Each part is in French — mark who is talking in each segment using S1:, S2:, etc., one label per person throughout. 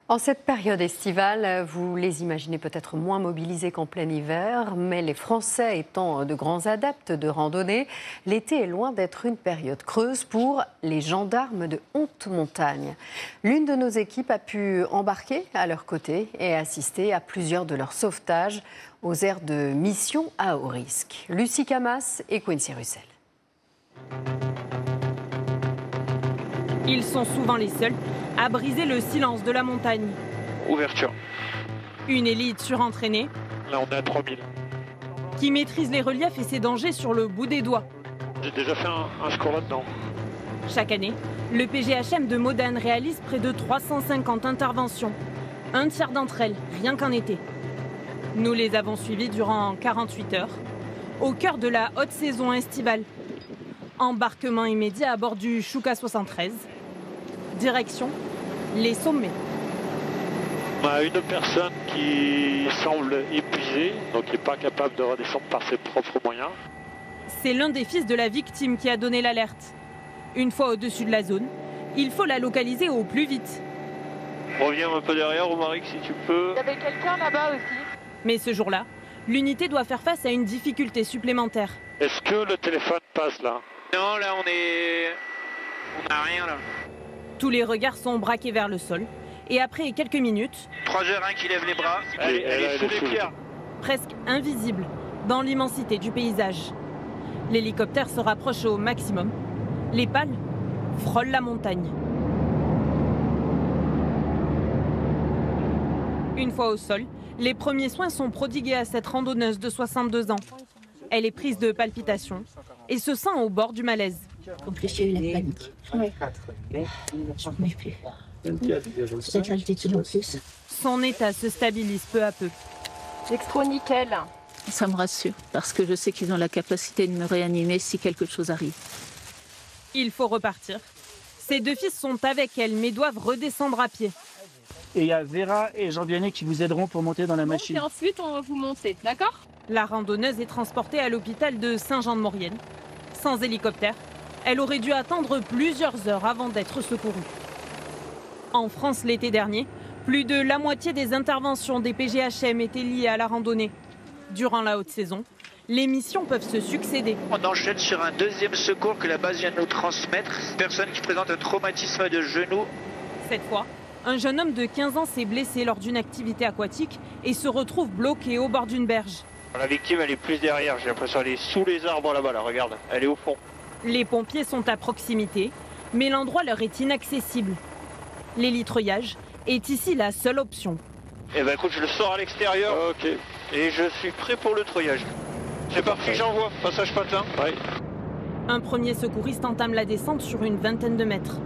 S1: En cette période estivale, vous les imaginez peut-être moins mobilisés qu'en plein hiver, mais les Français étant de grands adeptes de randonnée, l'été est loin d'être une période creuse pour les gendarmes de haute montagne. L'une de nos équipes a pu embarquer à leur côté et assister à plusieurs de leurs sauvetages aux aires de mission à haut risque. Lucie Camas et Quincy Russell.
S2: Ils sont souvent les seuls à briser le silence de la montagne.
S3: Ouverture.
S2: Une élite surentraînée.
S3: Là, on est à 3000.
S2: Qui maîtrise les reliefs et ses dangers sur le bout des doigts.
S3: J'ai déjà fait un score là-dedans.
S2: Chaque année, le PGHM de Modane réalise près de 350 interventions. Un tiers d'entre elles, rien qu'en été. Nous les avons suivies durant 48 heures, au cœur de la haute saison estivale. Embarquement immédiat à bord du Chouka 73. Direction, les sommets.
S3: On a une personne qui semble épuisée, donc qui n'est pas capable de redescendre par ses propres moyens.
S2: C'est l'un des fils de la victime qui a donné l'alerte. Une fois au-dessus de la zone, il faut la localiser au plus vite.
S3: Reviens un peu derrière, Romaric, si tu peux.
S4: Il y avait quelqu'un là-bas aussi.
S2: Mais ce jour-là, l'unité doit faire face à une difficulté supplémentaire.
S3: Est-ce que le téléphone passe là?
S5: Non, là on n'a rien là.
S2: Tous les regards sont braqués vers le sol. Et après quelques minutes,
S5: 3h01 qui lève les bras.
S3: Elle est sous les pierres.
S2: presque invisible dans l'immensité du paysage. L'hélicoptère se rapproche au maximum. Les pales frôlent la montagne. Une fois au sol, les premiers soins sont prodigués à cette randonneuse de 62 ans. Elle est prise de palpitations et se sent au bord du malaise.
S6: En plus, j'ai eu la panique. Oui. Je ne plus. Cette altitude en plus.
S2: Son état se stabilise peu à peu.
S4: Dextro nickel.
S6: Ça me rassure, parce que je sais qu'ils ont la capacité de me réanimer si quelque chose arrive.
S2: Il faut repartir. Ses deux fils sont avec elle, mais doivent redescendre à pied.
S7: Et il y a Vera et Jean-Vianney qui vous aideront pour monter dans la machine.
S4: Et ensuite, on va vous monter, d'accord?
S2: La randonneuse est transportée à l'hôpital de Saint-Jean-de-Maurienne. Sans hélicoptère, elle aurait dû attendre plusieurs heures avant d'être secourue. En France, l'été dernier, plus de la moitié des interventions des PGHM étaient liées à la randonnée. Durant la haute saison, les missions peuvent se succéder.
S5: On enchaîne sur un deuxième secours que la base vient de nous transmettre. Personne qui présente un traumatisme de genou.
S2: Cette fois, un jeune homme de 15 ans s'est blessé lors d'une activité aquatique et se retrouve bloqué au bord d'une berge.
S3: La victime, elle est plus derrière. J'ai l'impression qu'elle est sous les arbres là-bas. Là, regarde, elle est au fond.
S2: Les pompiers sont à proximité, mais l'endroit leur est inaccessible. L'élitreuillage est ici la seule option.
S3: Eh ben écoute, je le sors à l'extérieur. Ok. Et je suis prêt pour le treuillage. C'est parti, j'envoie. Passage patin. Ouais.
S2: Un premier secouriste entame la descente sur une vingtaine de mètres.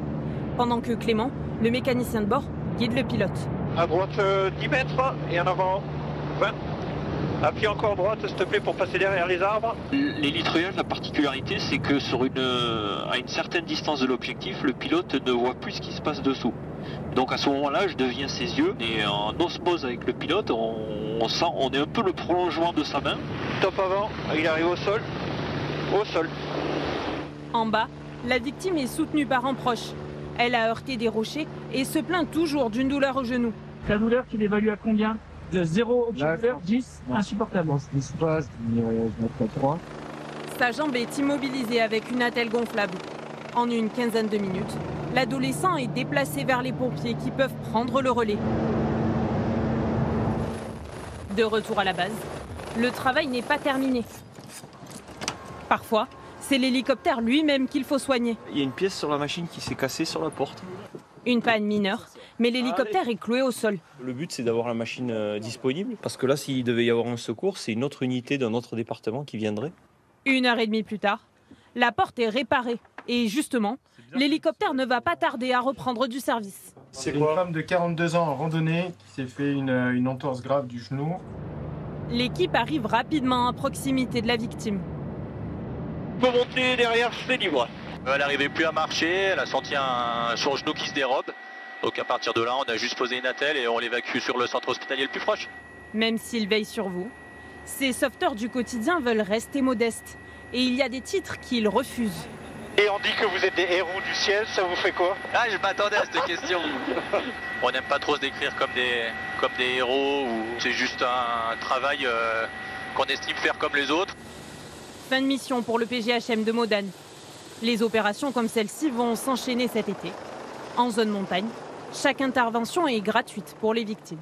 S2: Pendant que Clément, le mécanicien de bord, guide le pilote.
S3: À droite 10 mètres et en avant 20. Appuie encore droite, s'il te plaît, pour passer derrière les arbres.
S8: L'hélitreuillage, la particularité, c'est que à une certaine distance de l'objectif, le pilote ne voit plus ce qui se passe dessous. Donc à ce moment-là, je deviens ses yeux et en osmose avec le pilote, on est un peu le prolongement de sa main.
S3: Top avant, il arrive au sol. Au sol.
S2: En bas, la victime est soutenue par un proche. Elle a heurté des rochers et se plaint toujours d'une douleur au genou.
S7: Ta douleur, tu l'évalues à combien? De 0 au douleur, 10, insupportable.
S9: Ce qui se passe, je mettrai 3.
S2: Sa jambe est immobilisée avec une attelle gonflable. En une quinzaine de minutes, l'adolescent est déplacé vers les pompiers qui peuvent prendre le relais. De retour à la base, le travail n'est pas terminé. Parfois, c'est l'hélicoptère lui-même qu'il faut soigner.
S10: Il y a une pièce sur la machine qui s'est cassée sur la porte.
S2: Une panne mineure, mais l'hélicoptère est cloué au sol.
S10: Le but, c'est d'avoir la machine disponible, parce que là, s'il devait y avoir un secours, c'est une autre unité d'un autre département qui viendrait.
S2: 1h30 plus tard, la porte est réparée. Et justement, l'hélicoptère ne va pas tarder à reprendre du service.
S9: C'est une femme de 42 ans en randonnée qui s'est fait une entorse grave du genou.
S2: L'équipe arrive rapidement à proximité de la victime.
S3: On peut monter derrière, c'est libre.
S5: Elle n'arrivait plus à marcher, elle a senti son genou qui se dérobe. Donc à partir de là, on a juste posé une attelle et on l'évacue sur le centre hospitalier le plus proche.
S2: Même s'ils veillent sur vous, ces sauveteurs du quotidien veulent rester modestes. Et il y a des titres qu'ils refusent.
S11: Et on dit que vous êtes des héros du ciel, ça vous fait quoi?
S5: Ah, je m'attendais à cette question. On n'aime pas trop se décrire comme des héros, ou c'est juste un travail qu'on estime faire comme les autres.
S2: Fin de mission pour le PGHM de Modane. Les opérations comme celle-ci vont s'enchaîner cet été. En zone montagne, chaque intervention est gratuite pour les victimes.